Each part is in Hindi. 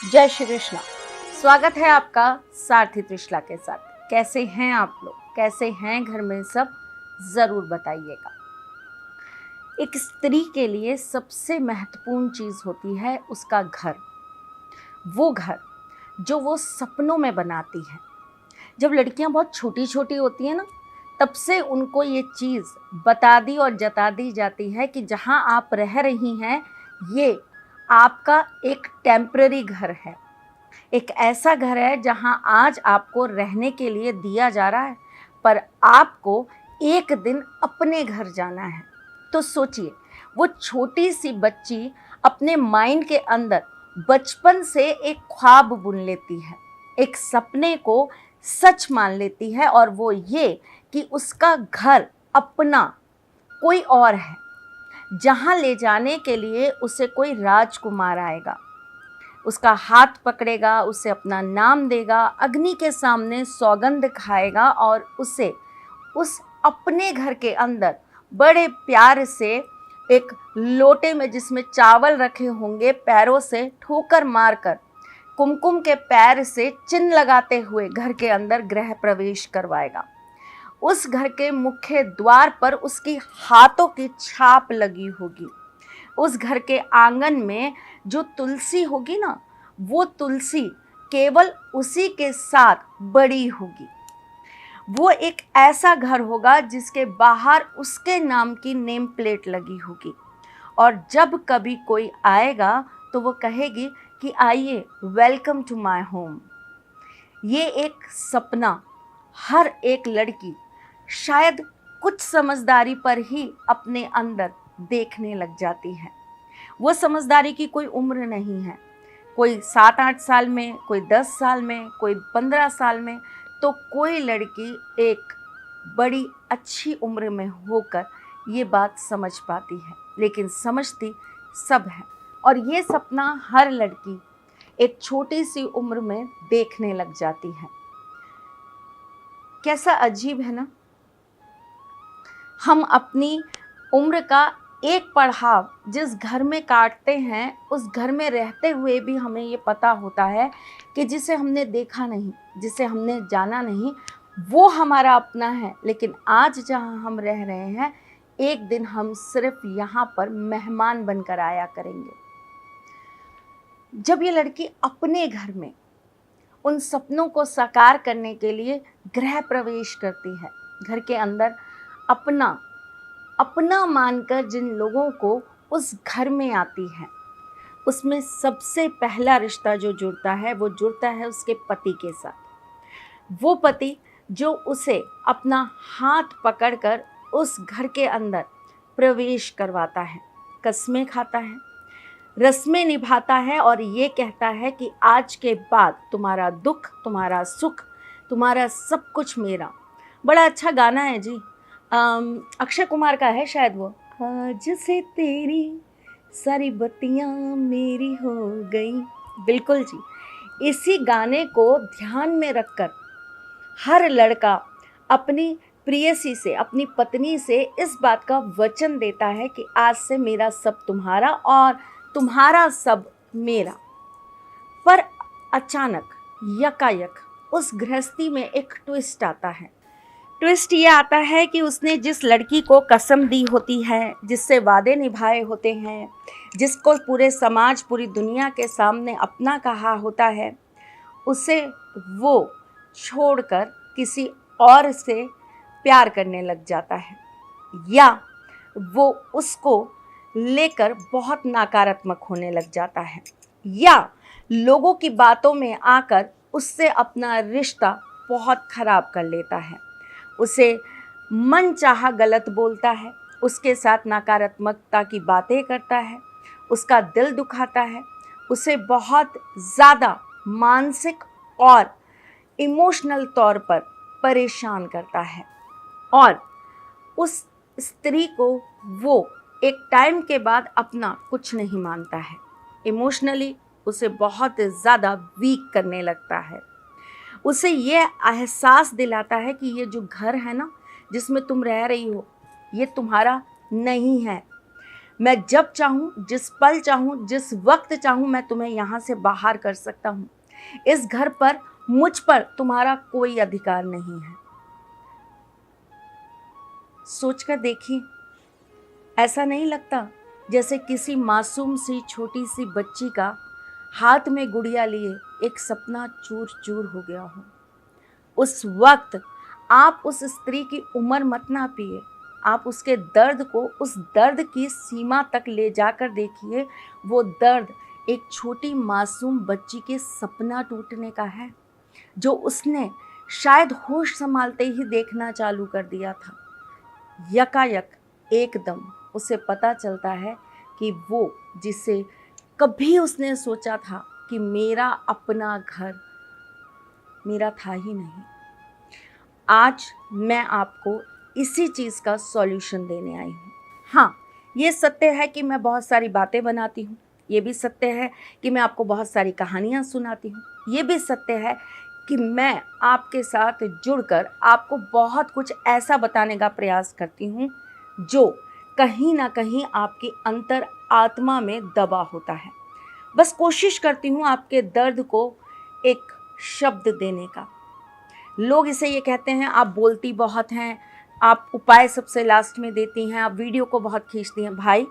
जय श्री कृष्णा। स्वागत है आपका सारथी त्रिशला के साथ। कैसे हैं आप लोग, कैसे हैं घर में सब, ज़रूर बताइएगा। एक स्त्री के लिए सबसे महत्वपूर्ण चीज़ होती है उसका घर। वो घर जो वो सपनों में बनाती है। जब लड़कियां बहुत छोटी छोटी होती हैं ना, तब से उनको ये चीज़ बता दी और जता दी जाती है कि जहाँ आप रह रही हैं ये आपका एक टेम्पररी घर है। एक ऐसा घर है जहां आज आपको रहने के लिए दिया जा रहा है, पर आपको एक दिन अपने घर जाना है। तो सोचिए, वो छोटी सी बच्ची अपने माइंड के अंदर बचपन से एक ख्वाब बुन लेती है, एक सपने को सच मान लेती है, और वो ये कि उसका घर अपना कोई और है, जहां ले जाने के लिए उसे कोई राजकुमार आएगा, उसका हाथ पकड़ेगा, उसे अपना नाम देगा, अग्नि के सामने सौगंध खाएगा और उसे उस अपने घर के अंदर बड़े प्यार से एक लोटे में जिसमें चावल रखे होंगे, पैरों से ठोकर मारकर कुमकुम के पैर से चिन्ह लगाते हुए घर के अंदर गृह प्रवेश करवाएगा। उस घर के मुख्य द्वार पर उसकी हाथों की छाप लगी होगी। उस घर के आंगन में जो तुलसी होगी ना, वो तुलसी केवल उसी के साथ बड़ी होगी। वो एक ऐसा घर होगा जिसके बाहर उसके नाम की नेम प्लेट लगी होगी, और जब कभी कोई आएगा तो वो कहेगी कि आइए, वेलकम टू माय होम। ये एक सपना हर एक लड़की शायद कुछ समझदारी पर ही अपने अंदर देखने लग जाती है। वो समझदारी की कोई उम्र नहीं है, कोई 7-8 साल में, कोई 10 साल में, कोई 15 साल में, तो कोई लड़की एक बड़ी अच्छी उम्र में होकर ये बात समझ पाती है, लेकिन समझती सब है। और ये सपना हर लड़की एक छोटी सी उम्र में देखने लग जाती है। कैसा अजीब है ना, हम अपनी उम्र का एक पड़ाव जिस घर में काटते हैं, उस घर में रहते हुए भी हमें ये पता होता है कि जिसे हमने देखा नहीं, जिसे हमने जाना नहीं, वो हमारा अपना है। लेकिन आज जहाँ हम रह रहे हैं, एक दिन हम सिर्फ यहाँ पर मेहमान बनकर आया करेंगे। जब ये लड़की अपने घर में उन सपनों को साकार करने के लिए गृह प्रवेश करती है, घर के अंदर अपना अपना मानकर जिन लोगों को उस घर में आती है, उसमें सबसे पहला रिश्ता जो जुड़ता है वो जुड़ता है उसके पति के साथ। वो पति जो उसे अपना हाथ पकड़कर उस घर के अंदर प्रवेश करवाता है, कस्में खाता है, रस्में निभाता है, और ये कहता है कि आज के बाद तुम्हारा दुख, तुम्हारा सुख, तुम्हारा सब कुछ मेरा। बड़ा अच्छा गाना है जी, अक्षय कुमार का है शायद वो, आज से तेरी सारी बत्तियां मेरी हो गई। बिल्कुल जी, इसी गाने को ध्यान में रखकर हर लड़का अपनी प्रेयसी से, अपनी पत्नी से इस बात का वचन देता है कि आज से मेरा सब तुम्हारा और तुम्हारा सब मेरा। पर अचानक यकायक उस गृहस्थी में एक ट्विस्ट आता है। ट्विस्ट ये आता है कि उसने जिस लड़की को कसम दी होती है, जिससे वादे निभाए होते हैं, जिसको पूरे समाज, पूरी दुनिया के सामने अपना कहा होता है, उसे वो छोड़कर किसी और से प्यार करने लग जाता है, या वो उसको लेकर बहुत नकारात्मक होने लग जाता है, या लोगों की बातों में आकर उससे अपना रिश्ता बहुत ख़राब कर लेता है, उसे मनचाहा गलत बोलता है, उसके साथ नकारात्मकता की बातें करता है, उसका दिल दुखाता है, उसे बहुत ज़्यादा मानसिक और इमोशनल तौर पर परेशान करता है। और उस स्त्री को वो एक टाइम के बाद अपना कुछ नहीं मानता है, इमोशनली उसे बहुत ज़्यादा वीक करने लगता है। उसे ये एहसास दिलाता है कि ये जो घर है ना, जिसमें तुम रह रही हो, ये तुम्हारा नहीं है। मैं जब चाहूँ, जिस पल चाहूँ, जिस वक्त चाहूँ, मैं तुम्हें यहाँ से बाहर कर सकता हूँ। इस घर पर मुझ पर तुम्हारा कोई अधिकार नहीं है। सोचकर देखिए, ऐसा नहीं लगता जैसे किसी मासूम सी छोटी सी बच्ची का हाथ में गुड़िया लिए एक सपना चूर चूर हो गया हो। उस वक्त आप उस स्त्री की उम्र मत नापिए, आप उसके दर्द को, उस दर्द की सीमा तक ले जाकर देखिए। वो दर्द एक छोटी मासूम बच्ची के सपना टूटने का है, जो उसने शायद होश संभालते ही देखना चालू कर दिया था। यकायक एकदम उसे पता चलता है कि वो जिसे कभी उसने सोचा था कि मेरा अपना घर मेरा था ही नहीं। आज मैं आपको इसी चीज़ का सॉल्यूशन देने आई हूँ। हाँ, ये सत्य है कि मैं बहुत सारी बातें बनाती हूँ, ये भी सत्य है कि मैं आपको बहुत सारी कहानियाँ सुनाती हूँ, ये भी सत्य है कि मैं आपके साथ जुड़कर आपको बहुत कुछ ऐसा बताने का प्रयास करती हूँ जो कहीं ना कहीं आपकी अंतर आत्मा में दबा होता है। बस कोशिश करती हूँ आपके दर्द को एक शब्द देने का। लोग इसे ये कहते हैं, आप बोलती बहुत हैं, आप उपाय सबसे लास्ट में देती हैं, आप वीडियो को बहुत खींचती हैं। भाई,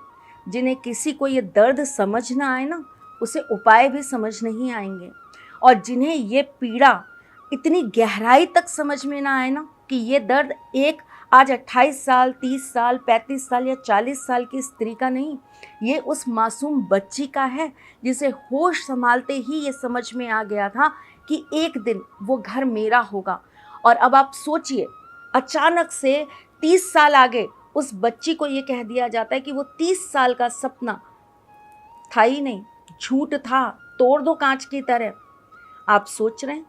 जिन्हें किसी को ये दर्द समझ ना आए ना, उसे उपाय भी समझ नहीं आएंगे। और जिन्हें ये पीड़ा इतनी गहराई तक समझ में ना आए ना कि ये दर्द एक आज 28 साल, 30 साल, 35 साल या 40 साल की स्त्री का नहीं, ये उस मासूम बच्ची का है, जिसे होश संभालते ही ये समझ में आ गया था कि एक दिन वो घर मेरा होगा। और अब आप सोचिए, अचानक से 30 साल आगे उस बच्ची को ये कह दिया जाता है कि वो 30 साल का सपना था ही नहीं, झूठ था, तोड़ दो कांच की तरह। आप सोच रहे हैं,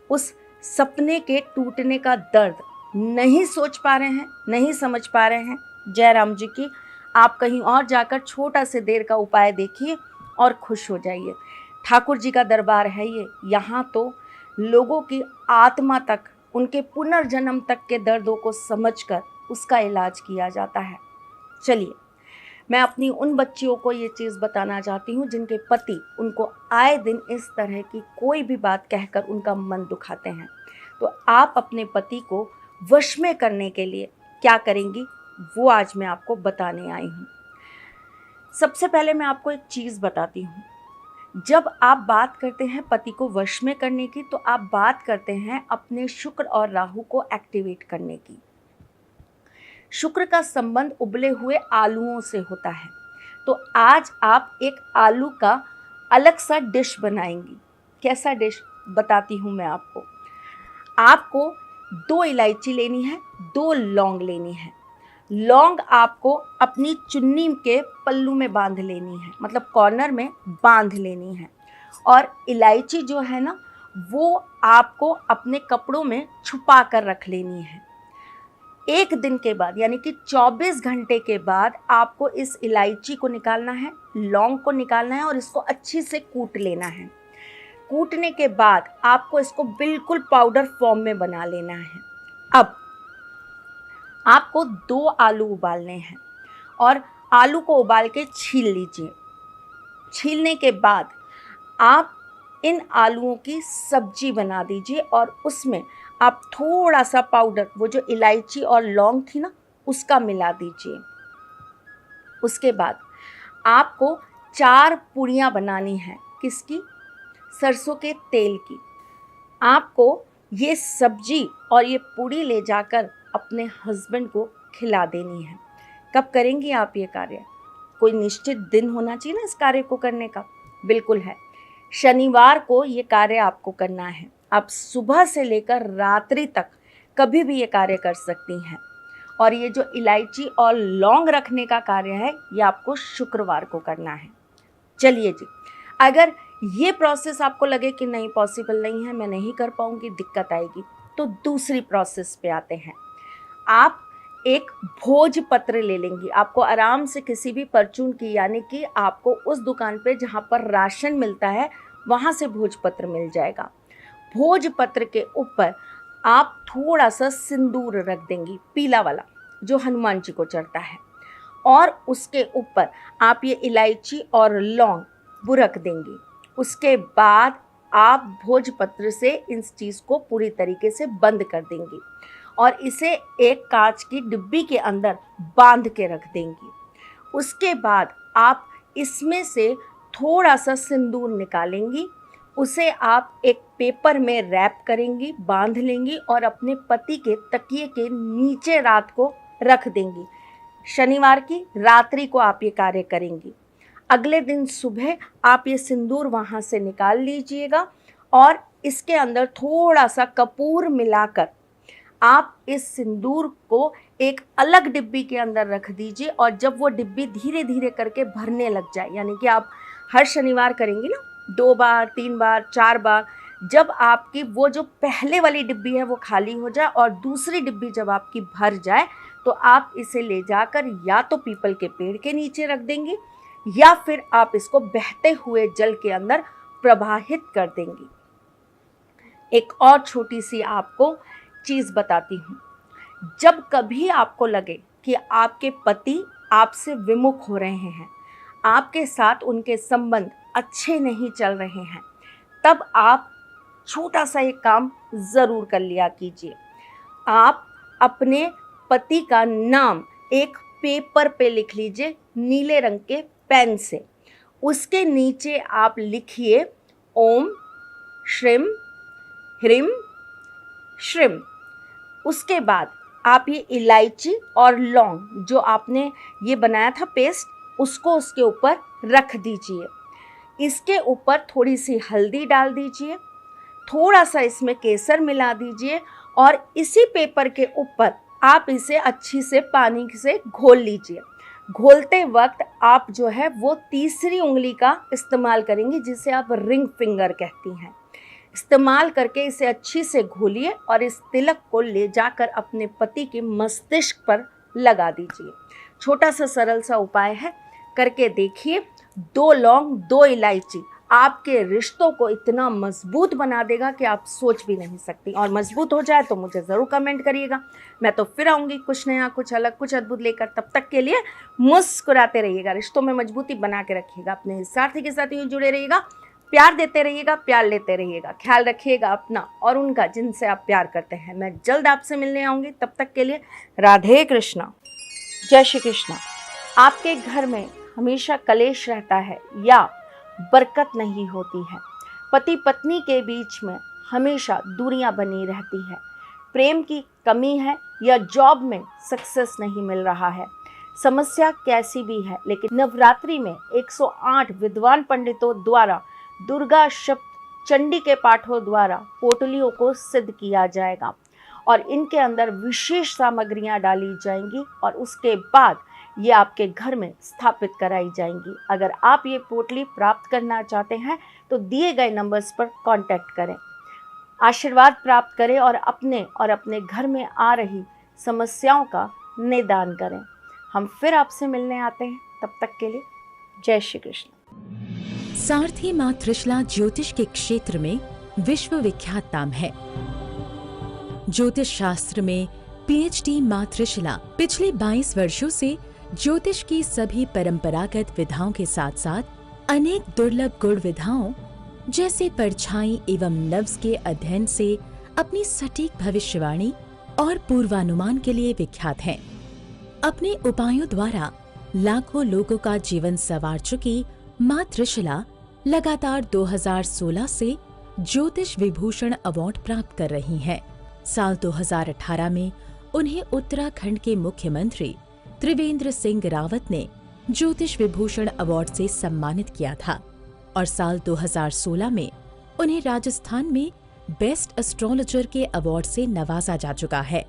उस सपने के टूटने का दर्द नहीं सोच पा रहे हैं, नहीं समझ पा रहे हैं। जयराम जी की, आप कहीं और जाकर छोटा से देर का उपाय देखिए और खुश हो जाइए। ठाकुर जी का दरबार है ये, यहाँ तो लोगों की आत्मा तक, उनके पुनर्जन्म तक के दर्दों को समझकर उसका इलाज किया जाता है। चलिए, मैं अपनी उन बच्चियों को ये चीज़ बताना चाहती हूँ जिनके पति उनको आए दिन इस तरह की कोई भी बात कहकर उनका मन दुखाते हैं। तो आप अपने पति को वश में करने के लिए क्या करेंगी, वो आज मैं आपको बताने आई हूँ। सबसे पहले मैं आपको एक चीज़ बताती हूँ। जब आप बात करते हैं पति को वश में करने की, तो आप बात करते हैं अपने शुक्र और राहु को एक्टिवेट करने की। शुक्र का संबंध उबले हुए आलूओं से होता है। तो आज आप एक आलू का अलग सा डिश बनाएंगी। कैसा डिश बताती हूँ मैं आपको। आपको 2 इलायची लेनी है, 2 लौंग लेनी है। लौंग आपको अपनी चुन्नी के पल्लू में बांध लेनी है, मतलब कॉर्नर में बांध लेनी है। और इलायची जो है ना, वो आपको अपने कपड़ों में छुपा कर रख लेनी है। एक दिन के बाद, यानी कि 24 घंटे के बाद, आपको इस इलायची को निकालना है, लौंग को निकालना है और इसको अच्छी से कूट लेना है। कूटने के बाद आपको इसको बिल्कुल पाउडर फॉर्म में बना लेना है। अब आपको 2 आलू उबालने हैं और आलू को उबाल के छील लीजिए। छीलने के बाद आप इन आलूओं की सब्जी बना दीजिए और उसमें आप थोड़ा सा पाउडर, वो जो इलायची और लौंग थी ना, उसका मिला दीजिए। उसके बाद आपको 4 पूड़ियाँ बनानी हैं। किसकी? सरसों के तेल की। आपको ये सब्जी और ये पूड़ी ले जाकर अपने हस्बैंड को खिला देनी है। कब करेंगी आप ये कार्य? कोई निश्चित दिन होना चाहिए ना इस कार्य को करने का। बिल्कुल है, शनिवार को ये कार्य आपको करना है। आप सुबह से लेकर रात्रि तक कभी भी ये कार्य कर सकती हैं। और ये जो इलायची और लौंग रखने का कार्य है, ये आपको शुक्रवार को करना है। चलिए जी, अगर ये प्रोसेस आपको लगे कि नहीं, पॉसिबल नहीं है, मैं नहीं कर पाऊँगी, दिक्कत आएगी, तो दूसरी प्रोसेस पे आते हैं। आप एक भोजपत्र ले लेंगी। आपको आराम से किसी भी परचून की, यानी कि आपको उस दुकान पे जहाँ पर राशन मिलता है, वहाँ से भोजपत्र मिल जाएगा। भोजपत्र के ऊपर आप थोड़ा सा सिंदूर रख देंगी, पीला वाला जो हनुमान जी को चढ़ता है। और उसके ऊपर आप ये इलायची और लौंग बुरक देंगी। उसके बाद आप भोजपत्र से इस चीज़ को पूरी तरीके से बंद कर देंगी और इसे एक कांच की डिब्बी के अंदर बांध के रख देंगी। उसके बाद आप इसमें से थोड़ा सा सिंदूर निकालेंगी, उसे आप एक पेपर में रैप करेंगी, बांध लेंगी और अपने पति के तकिए के नीचे रात को रख देंगी। शनिवार की रात्रि को आप ये कार्य करेंगी। अगले दिन सुबह आप ये सिंदूर वहाँ से निकाल लीजिएगा और इसके अंदर थोड़ा सा कपूर मिलाकर आप इस सिंदूर को एक अलग डिब्बी के अंदर रख दीजिए। और जब वो डिब्बी धीरे धीरे करके भरने लग जाए, यानी कि आप हर शनिवार करेंगी ना, 2 बार 3 बार 4 बार, जब आपकी वो जो पहले वाली डिब्बी है वो खाली हो जाए और दूसरी डिब्बी जब आपकी भर जाए, तो आप इसे ले जाकर या तो पीपल के पेड़ के नीचे रख देंगी या फिर आप इसको बहते हुए जल के अंदर प्रवाहित कर देंगी। एक और छोटी सी आपको चीज़ बताती हूँ। जब कभी आपको लगे कि आपके पति आपसे विमुख हो रहे हैं, आपके साथ उनके संबंध अच्छे नहीं चल रहे हैं, तब आप छोटा सा एक काम ज़रूर कर लिया कीजिए। आप अपने पति का नाम एक पेपर पे लिख लीजिए नीले रंग के पेन से। उसके नीचे आप लिखिए ओम श्रीम ह्रीम श्रीम। उसके बाद आप ये इलायची और लौंग जो आपने ये बनाया था पेस्ट, उसको उसके ऊपर रख दीजिए। इसके ऊपर थोड़ी सी हल्दी डाल दीजिए, थोड़ा सा इसमें केसर मिला दीजिए और इसी पेपर के ऊपर आप इसे अच्छी से पानी से घोल लीजिए। घोलते वक्त आप जो है वो तीसरी उंगली का इस्तेमाल करेंगी, जिसे आप रिंग फिंगर कहती हैं। इस्तेमाल करके इसे अच्छी से घोलिए और इस तिलक को ले जाकर अपने पति के मस्तिष्क पर लगा दीजिए। छोटा सा सरल सा उपाय है, करके देखिए। 2 लौंग 2 इलायची आपके रिश्तों को इतना मजबूत बना देगा कि आप सोच भी नहीं सकती। और मजबूत हो जाए तो मुझे ज़रूर कमेंट करिएगा। मैं तो फिर आऊँगी कुछ नया, कुछ अलग, कुछ अद्भुत लेकर। तब तक के लिए मुस्कुराते रहिएगा, रिश्तों में मजबूती बना के रखिएगा, अपने साथी के साथ यूँ जुड़े रहिएगा, प्यार देते रहिएगा, प्यार लेते रहिएगा, ख्याल रखिएगा अपना और उनका जिनसे आप प्यार करते हैं। मैं जल्द आपसे मिलने आऊँगी, तब तक के लिए राधे कृष्णा, जय श्री कृष्णा। आपके घर में हमेशा कलेश रहता है या बरकत नहीं होती है, पति पत्नी के बीच में हमेशा दूरियां बनी रहती है, प्रेम की कमी है या जॉब में सक्सेस नहीं मिल रहा है, समस्या कैसी भी है, लेकिन नवरात्रि में 108 विद्वान पंडितों द्वारा दुर्गा शब्द चंडी के पाठों द्वारा पोटलियों को सिद्ध किया जाएगा और इनके अंदर विशेष सामग्रियां डाली जाएंगी और उसके बाद ये आपके घर में स्थापित कराई जाएंगी। अगर आप ये पोटली प्राप्त करना चाहते हैं तो दिए गए नंबर्स पर कांटेक्ट करें, आशीर्वाद प्राप्त करें और अपने घर में आ रही समस्याओं का निदान करें। हम फिर आपसे मिलने आते हैं, तब तक के लिए जय श्री कृष्ण। सारथी मां त्रिशला ज्योतिष के क्षेत्र में विश्व विख्यात नाम है। ज्योतिष शास्त्र में पीएचडी मां त्रिशला पिछले 22 वर्षों से ज्योतिष की सभी परंपरागत विधाओं के साथ साथ अनेक दुर्लभ गुण विधाओं जैसे परछाई एवं नव्स के अध्ययन से अपनी सटीक भविष्यवाणी और पूर्वानुमान के लिए विख्यात हैं। अपने उपायों द्वारा लाखों लोगों का जीवन संवार चुकी मां त्रिशला लगातार 2016 से ज्योतिष विभूषण अवार्ड प्राप्त कर रही हैं। साल 2018 में उन्हें उत्तराखंड के मुख्यमंत्री त्रिवेंद्र सिंह रावत ने ज्योतिष विभूषण अवार्ड से सम्मानित किया था और साल 2016 में उन्हें राजस्थान में बेस्ट एस्ट्रोलॉजर के अवार्ड से नवाजा जा चुका है।